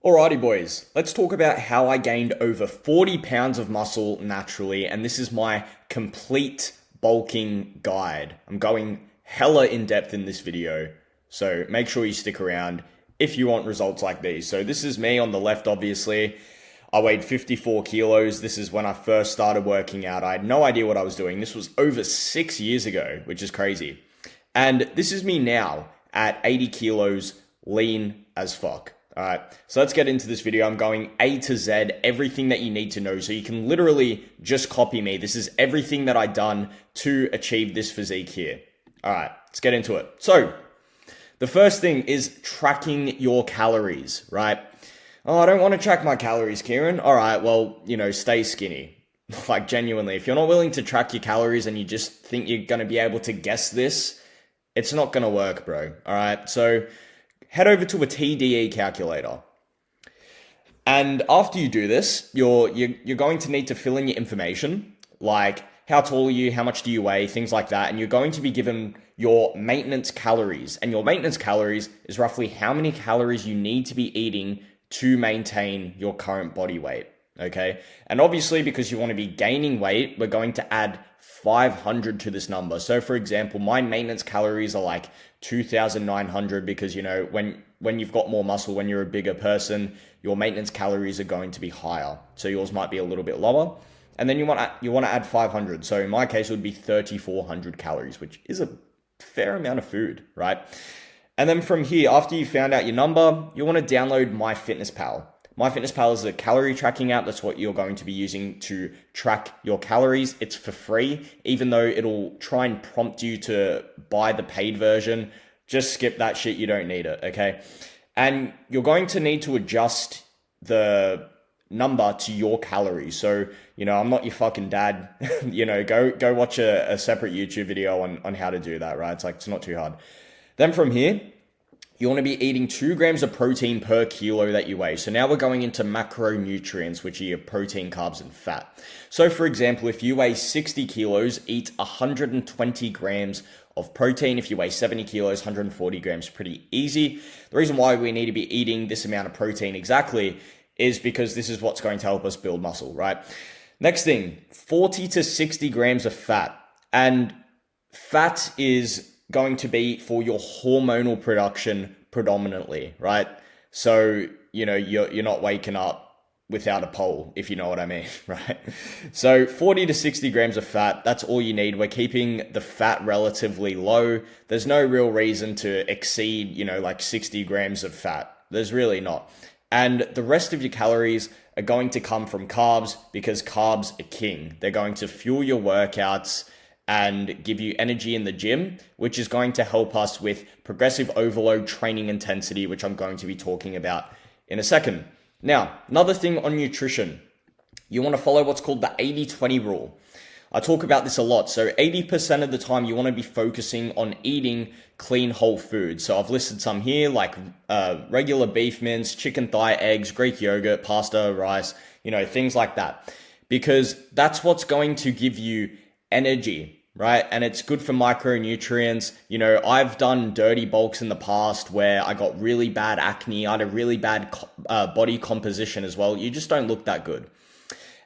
Alrighty boys, let's talk about how I gained over 40 pounds of muscle naturally, and this is my complete bulking guide. I'm going hella in depth in this video, so make sure you stick around if you want results like these. So this is me on the left, obviously. I weighed 54 kilos. This is when I first started working out. I had no idea what I was doing. This was over 6 years ago, which is crazy. And this is me now at 80 kilos, lean as fuck. All right, so let's get into this video. I'm going A to Z, everything that you need to know. So you can literally just copy me. This is everything that I've done to achieve this physique here. All right, let's get into it. So the first thing is tracking your calories, right? Oh, I don't want to track my calories, Kieran. All right, well, stay skinny. Like genuinely, if you're not willing to track your calories and you just think you're going to be able to guess this, it's not going to work, bro. All right, so head over to a TDE calculator. And after you do this, you're going to need to fill in your information, like how tall are you, how much do you weigh, things like that. And you're going to be given your maintenance calories. And your maintenance calories is roughly how many calories you need to be eating to maintain your current body weight, okay? And obviously, because you want to be gaining weight, we're going to add 500 to this number. So for example, my maintenance calories are like 2,900 because, when you've got more muscle, when you're a bigger person, your maintenance calories are going to be higher. So yours might be a little bit lower. And then you want to add 500. So in my case, it would be 3,400 calories, which is a fair amount of food, right? And then from here, after you found out your number, you want to download MyFitnessPal. MyFitnessPal is a calorie tracking app. That's what you're going to be using to track your calories. It's for free, even though it'll try and prompt you to buy the paid version. Just skip that shit. You don't need it, okay? And you're going to need to adjust the number to your calories. So, I'm not your fucking dad. Go watch a separate YouTube video on how to do that, right? It's not too hard. Then from here, you want to be eating 2 grams of protein per kilo that you weigh. So now we're going into macronutrients, which are your protein, carbs, and fat. So for example, if you weigh 60 kilos, eat 120 grams of protein. If you weigh 70 kilos, 140 grams, pretty easy. The reason why we need to be eating this amount of protein exactly is because this is what's going to help us build muscle, right? Next thing, 40 to 60 grams of fat. And fat is going to be for your hormonal production predominantly, right? So, you're not waking up without a pole, if you know what I mean, right? So 40 to 60 grams of fat, that's all you need. We're keeping the fat relatively low. There's no real reason to exceed, like 60 grams of fat. There's really not. And the rest of your calories are going to come from carbs because carbs are king. They're going to fuel your workouts and give you energy in the gym, which is going to help us with progressive overload training intensity, which I'm going to be talking about in a second. Now, another thing on nutrition, you want to follow what's called the 80-20 rule. I talk about this a lot. So 80% of the time you want to be focusing on eating clean whole foods. So I've listed some here like regular beef mince, chicken thigh, eggs, Greek yogurt, pasta, rice, things like that. Because that's what's going to give you energy, right? And it's good for micronutrients. I've done dirty bulks in the past where I got really bad acne. I had a really bad body composition as well. You just don't look that good.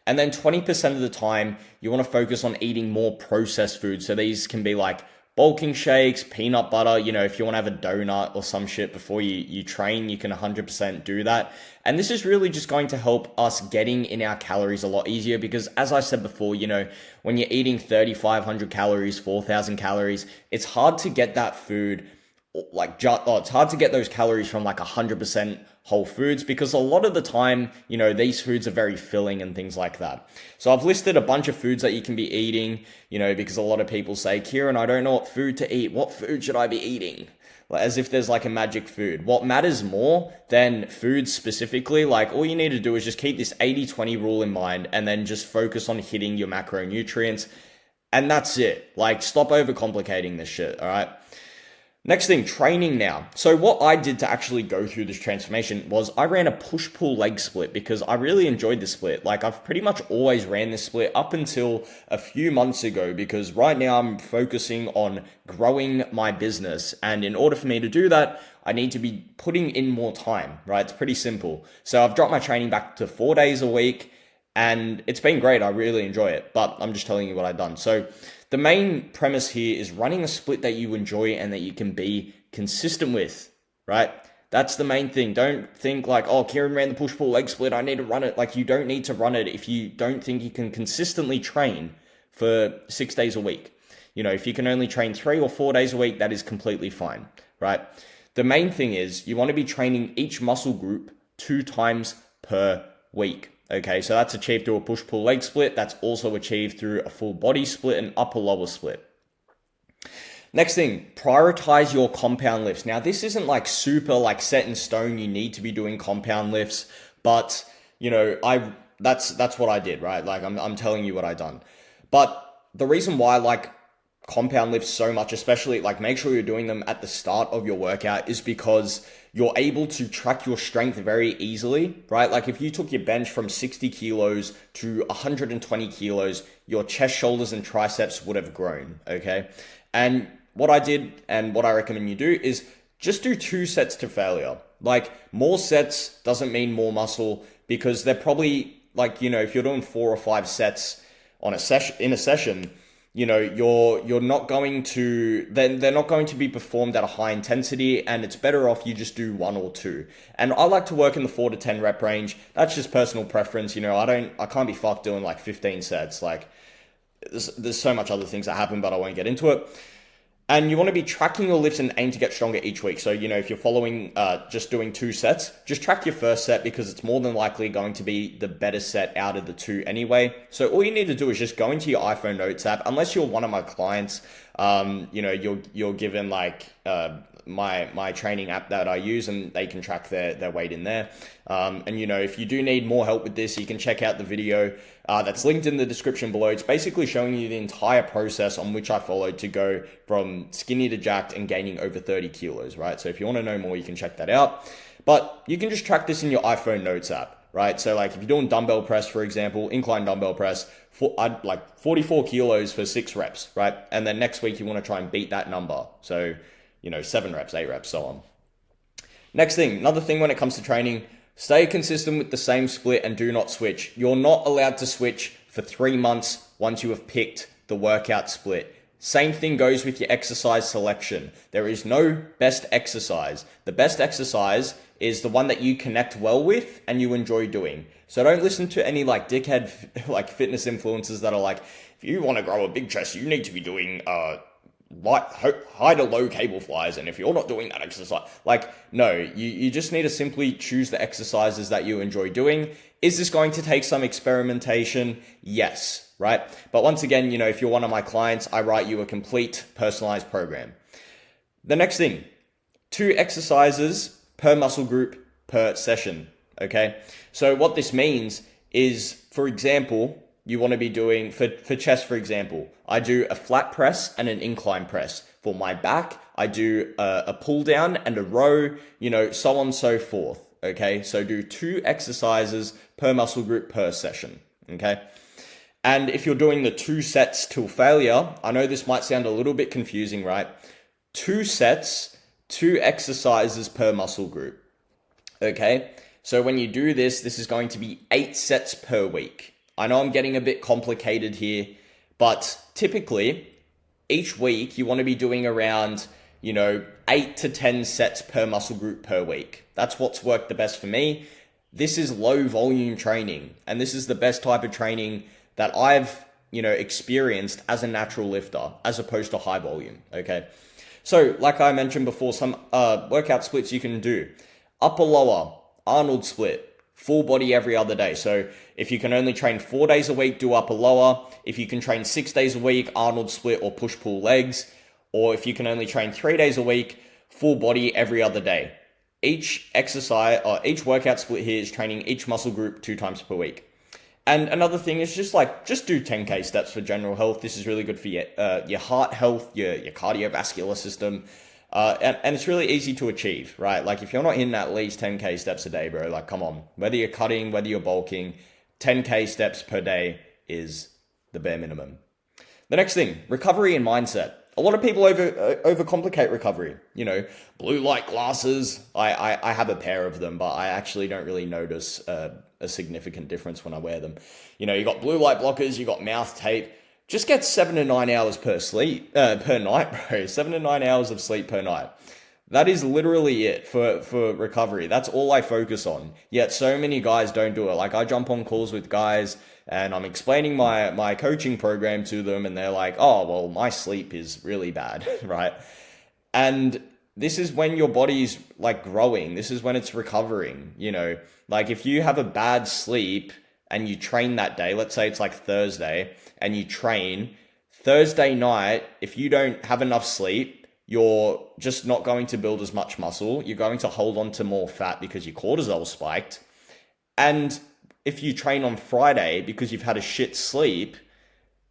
And then 20% of the time, you want to focus on eating more processed foods. So these can be like bulking shakes, peanut butter. If you want to have a donut or some shit before you train, you can 100% do that. And this is really just going to help us getting in our calories a lot easier because as I said before, when you're eating 3,500 calories, 4,000 calories, it's hard to get that food it's hard to get those calories from like 100% whole foods because a lot of the time, these foods are very filling and things like that. So I've listed a bunch of foods that you can be eating, because a lot of people say, Kieran, I don't know what food to eat. What food should I be eating? As if there's like a magic food. What matters more than food specifically, all you need to do is just keep this 80-20 rule in mind and then just focus on hitting your macronutrients. And that's it. Stop overcomplicating this shit, all right? Next thing, training now. So what I did to actually go through this transformation was I ran a push-pull leg split because I really enjoyed the split. Like I've pretty much always ran this split up until a few months ago because right now I'm focusing on growing my business. And in order for me to do that, I need to be putting in more time, right? It's pretty simple. So I've dropped my training back to 4 days a week and it's been great. I really enjoy it, but I'm just telling you what I've done. So the main premise here is running a split that you enjoy and that you can be consistent with, right? That's the main thing. Don't think like, oh, Kieran ran the push-pull leg split, I need to run it. Like you don't need to run it if you don't think you can consistently train for 6 days a week. You know, if you can only train 3 or 4 days a week, that is completely fine, right? The main thing is you want to be training each muscle group 2 times per week. Okay, so that's achieved through a push-pull leg split. That's also achieved through a full body split and upper-lower split. Next thing, prioritize your compound lifts. Now, this isn't like super like set in stone. You need to be doing compound lifts, but you know, that's what I did, right? Like I'm telling you what I done. But the reason why I like compound lifts so much, especially like make sure you're doing them at the start of your workout, is because you're able to track your strength very easily, right? Like if you took your bench from 60 kilos to 120 kilos, your chest, shoulders, and triceps would have grown, okay? And what I did and what I recommend you do is just do 2 sets to failure. Like more sets doesn't mean more muscle because they're probably like, you know, if you're doing 4 or 5 sets on a session, you know, you're not going to, then they're not going to be performed at a high intensity, and it's better off you just do 1 or 2. And I like to work in the 4 to 10 rep range. That's just personal preference. You know, I can't be fucked doing like 15 sets. Like there's so much other things that happen, but I won't get into it. And you want to be tracking your lifts and aim to get stronger each week. So, you know, if you're following just doing 2 sets, just track your first set because it's more than likely going to be the better set out of the 2 anyway. So all you need to do is just go into your iPhone Notes app. Unless you're one of my clients, you know, you're given like my training app that I use and they can track their weight in there. And, you know, if you do need more help with this, you can check out the video that's linked in the description below. It's basically showing you the entire process on which I followed to go from skinny to jacked and gaining over 30 kilos, right? So if you want to know more, you can check that out. But you can just track this in your iPhone Notes app, right? So like if you're doing dumbbell press, for example, incline dumbbell press, I'd like 44 kilos for 6 reps, right? And then next week you want to try and beat that number. So, you know, 7 reps, 8 reps, so on. Next thing, another thing when it comes to training, stay consistent with the same split and do not switch. You're not allowed to switch for 3 months once you have picked the workout split. Same thing goes with your exercise selection. There is no best exercise. The best exercise is the one that you connect well with and you enjoy doing. So don't listen to any like dickhead like fitness influencers that are like, if you want to grow a big chest, you need to be doing high to low cable flies, and if you're not doing that exercise, like, no, you just need to simply choose the exercises that you enjoy doing. Is this going to take some experimentation? Yes, right? But once again, you know, if you're one of my clients, I write you a complete personalized program. The next thing, 2 exercises per muscle group per session, okay? So what this means is, for example, you want to be doing, for chest, for example, I do a flat press and an incline press. For my back, I do a pull down and a row, you know, so on and so forth, okay? So do 2 exercises per muscle group per session, okay? And if you're doing the 2 sets till failure, I know this might sound a little bit confusing, right? 2 sets, 2 exercises per muscle group, okay? So when you do this, this is going to be 8 sets per week. I know I'm getting a bit complicated here, but typically each week you want to be doing around, you know, 8 to 10 sets per muscle group per week. That's what's worked the best for me. This is low volume training, and this is the best type of training that I've, you know, experienced as a natural lifter as opposed to high volume, okay? So like I mentioned before, some workout splits you can do. Upper lower, Arnold split. Full body every other day. So if you can only train 4 days a week, do upper lower. If you can train 6 days a week, Arnold split or push pull legs. Or if you can only train 3 days a week, full body every other day. Each exercise or each workout split here is training each muscle group 2 times per week. And another thing is just do 10K steps for general health. This is really good for your heart health, your cardiovascular system. And it's really easy to achieve, right? Like if you're not hitting at least 10K steps a day, bro, like come on, whether you're cutting, whether you're bulking, 10K steps per day is the bare minimum. The next thing, recovery and mindset. A lot of people overcomplicate recovery. You know, blue light glasses. I have a pair of them, but I actually don't really notice a significant difference when I wear them. You know, you got blue light blockers, you got mouth tape. Just get 7 to 9 hours per night, bro. 7 to 9 hours of sleep per night. That is literally it for recovery. That's all I focus on. Yet so many guys don't do it. Like I jump on calls with guys and I'm explaining my coaching program to them and they're like, oh, well, my sleep is really bad, right? And this is when your body's like growing. This is when it's recovering, you know? Like if you have a bad sleep and you train that day, let's say it's like Thursday, and you train Thursday night, if you don't have enough sleep, you're just not going to build as much muscle. You're going to hold on to more fat because your cortisol spiked. And if you train on Friday because you've had a shit sleep,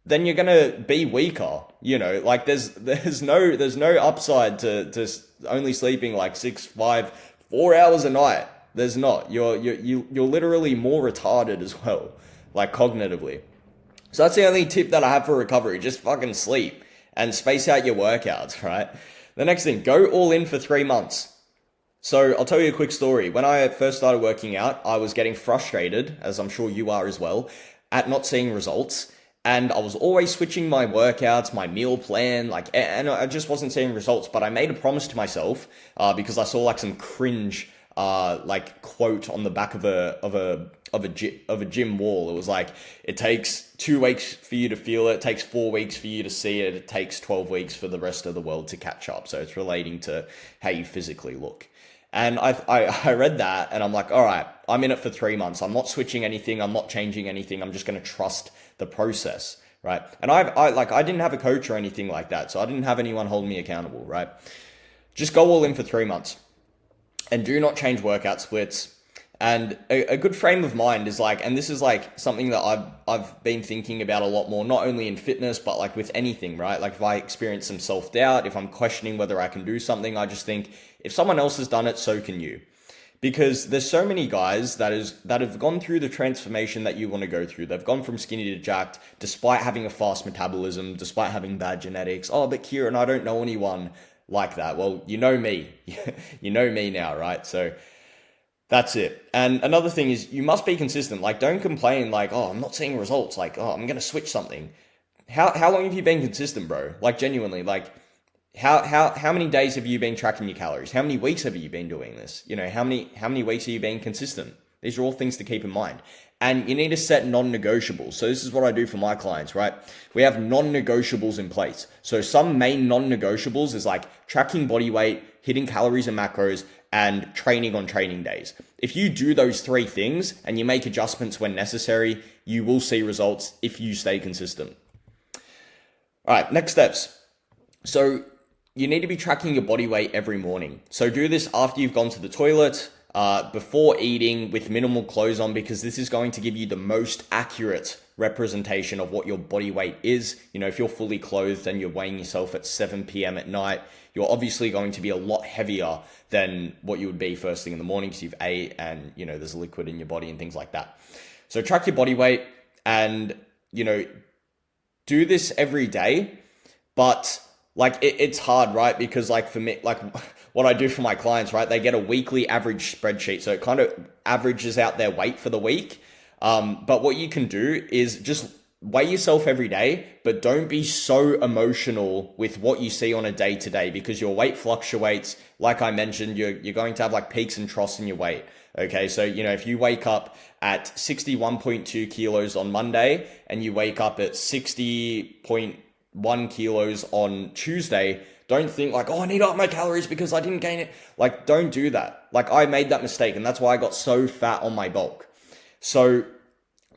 then you're going to be weaker. You know, like there's no upside to only sleeping like 6, 5, 4 hours a night. There's not. You're literally more retarded as well, like cognitively. So that's the only tip that I have for recovery. Just fucking sleep and space out your workouts, right? The next thing, go all in for 3 months. So I'll tell you a quick story. When I first started working out, I was getting frustrated, as I'm sure you are as well, at not seeing results. And I was always switching my workouts, my meal plan, and I just wasn't seeing results. But I made a promise to myself, because I saw like some cringe, quote on the back of a gym wall. It was like, it takes 2 weeks for you to feel it takes 4 weeks for you to see it, it takes 12 weeks for the rest of the world to catch up. So it's relating to how you physically look. And I read that and I'm like, all right, I'm in it for 3 months. I'm not switching anything. I'm not changing anything. I'm just going to trust the process, right? And I didn't have a coach or anything like that. So I didn't have anyone holding me accountable, right? Just go all in for 3 months and do not change workout splits. And a good frame of mind is like, and this is like something that I've been thinking about a lot more, not only in fitness, but like with anything, right? Like if I experience some self-doubt, if I'm questioning whether I can do something, I just think if someone else has done it, so can you. Because there's so many guys that have gone through the transformation that you want to go through. They've gone from skinny to jacked, despite having a fast metabolism, despite having bad genetics. Oh, but Kieran, I don't know anyone like that. Well, you know me. You know me now, right? So that's it. And another thing is you must be consistent. Like, don't complain like, oh, I'm not seeing results. Like, oh, I'm going to switch something. How long have you been consistent, bro? Like, genuinely, like, how many days have you been tracking your calories? How many weeks have you been doing this? You know, how many weeks have you been consistent? These are all things to keep in mind. And you need to set non-negotiables. So this is what I do for my clients, right? We have non-negotiables in place. So some main non-negotiables is like tracking body weight, hitting calories and macros, and training on training days. If you do those 3 things and you make adjustments when necessary, you will see results if you stay consistent. All right, next steps. So you need to be tracking your body weight every morning. So do this after you've gone to the toilet, before eating, with minimal clothes on, because this is going to give you the most accurate representation of what your body weight is. You know, if you're fully clothed and you're weighing yourself at 7 p.m. at night, you're obviously going to be a lot heavier than what you would be first thing in the morning because you've ate and, you know, there's liquid in your body and things like that. So track your body weight and, you know, do this every day, but like it's hard, right? Because like for me, like what I do for my clients, right? They get a weekly average spreadsheet. So it kind of averages out their weight for the week. But what you can do is just weigh yourself every day, but don't be so emotional with what you see on a day to day because your weight fluctuates. Like I mentioned, you're going to have like peaks and troughs in your weight. Okay. So, you know, if you wake up at 61.2 kilos on Monday and you wake up at 60.1 kilos on Tuesday, don't think like, oh, I need to up my calories because I didn't gain it. Like, don't do that. Like I made that mistake and that's why I got so fat on my bulk. So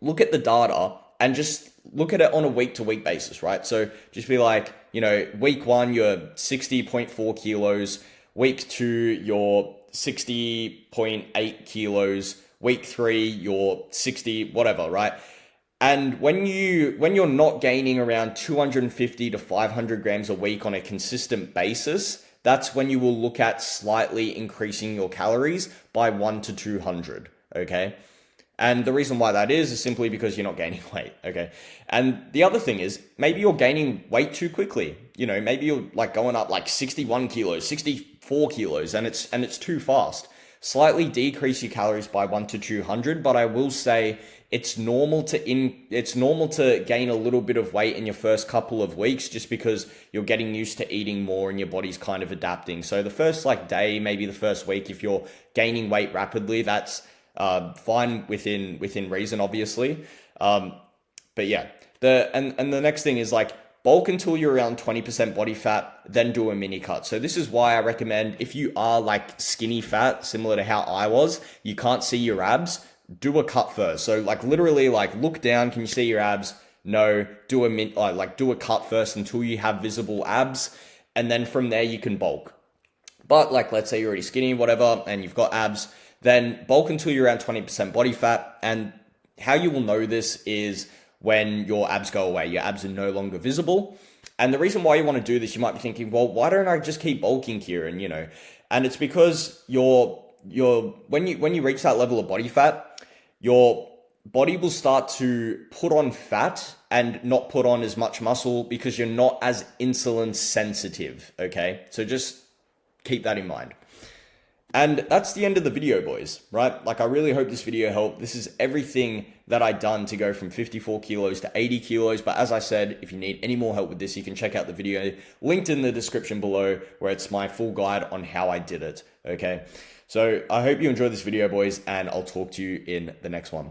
look at the data and just look at it on a week to week basis, right? So just be like, you know, week 1, you're 60.4 kilos. Week 2, you're 60.8 kilos. Week 3, you're 60, whatever, right? And when you're not gaining around 250 to 500 grams a week on a consistent basis, that's when you will look at slightly increasing your calories by 1 to 200, okay? And the reason why that is simply because you're not gaining weight, okay? And the other thing is maybe you're gaining weight too quickly. You know, maybe you're like going up like 61 kilos, 64 kilos, and it's too fast. Slightly decrease your calories by 1 to 200, but I will say it's normal to gain a little bit of weight in your first couple of weeks just because you're getting used to eating more and your body's kind of adapting. So the first like day, maybe the first week, if you're gaining weight rapidly, that's fine within reason, obviously. But yeah, the next thing is like bulk until you're around 20% body fat, then do a mini cut. So this is why I recommend if you are like skinny fat, similar to how I was, you can't see your abs, do a cut first. So like literally like look down, can you see your abs? No, do a cut first until you have visible abs, and then from there you can bulk. But like let's say you're already skinny, whatever, and you've got abs, then bulk until you're around 20% body fat. And how you will know this is when your abs go away. Your abs are no longer visible. And the reason why you want to do this, you might be thinking, well, why don't I just keep bulking here? And and it's because when you reach that level of body fat, your body will start to put on fat and not put on as much muscle because you're not as insulin sensitive. Okay, so just keep that in mind. And that's the end of the video, boys, right? Like, I really hope this video helped. This is everything that I've done to go from 54 kilos to 80 kilos. But as I said, if you need any more help with this, you can check out the video linked in the description below where it's my full guide on how I did it, okay? So I hope you enjoyed this video, boys, and I'll talk to you in the next one.